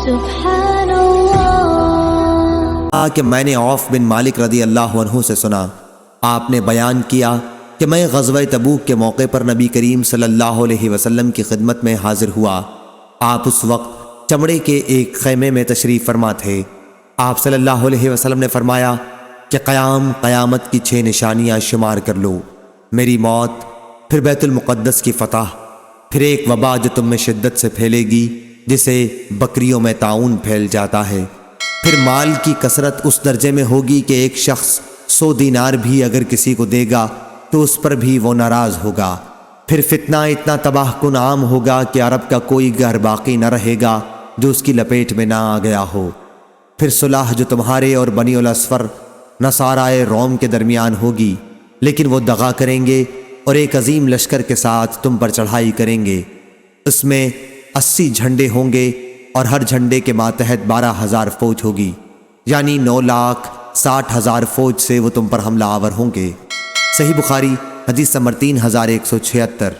سبحان اللہ۔ کہ میں نے عوف بن مالک رضی اللہ عنہ سے سنا، آپ نے بیان کیا کہ میں غزوہ تبوک کے موقع پر نبی کریم صلی اللہ علیہ وسلم کی خدمت میں حاضر ہوا۔ آپ اس وقت چمڑے کے ایک خیمے میں تشریف فرما تھے۔ آپ صلی اللہ علیہ وسلم نے فرمایا کہ قیامت کی 6 نشانیاں شمار کر لو: میری موت، پھر بیت المقدس کی فتح، پھر ایک وبا جو تم میں شدت سے پھیلے گی جسے بکریوں میں طاعون پھیل جاتا ہے، پھر مال کی کثرت اس درجے میں ہوگی کہ ایک شخص 100 دینار بھی اگر کسی کو دے گا تو اس پر بھی وہ ناراض ہوگا، پھر فتنہ اتنا تباہ کن عام ہوگا کہ عرب کا کوئی گھر باقی نہ رہے گا جو اس کی لپیٹ میں نہ آ گیا ہو، پھر صلح جو تمہارے اور بنی الاصفر نصارائے روم کے درمیان ہوگی، لیکن وہ دغا کریں گے اور ایک عظیم لشکر کے ساتھ تم پر چڑھائی کریں گے۔ اس میں 80 جھنڈے ہوں گے اور ہر جھنڈے کے ماتحت 12,000 فوج ہوگی، یعنی 9,60,000 فوج سے وہ تم پر حملہ آور ہوں گے۔ صحیح بخاری حدیث نمبر 3176۔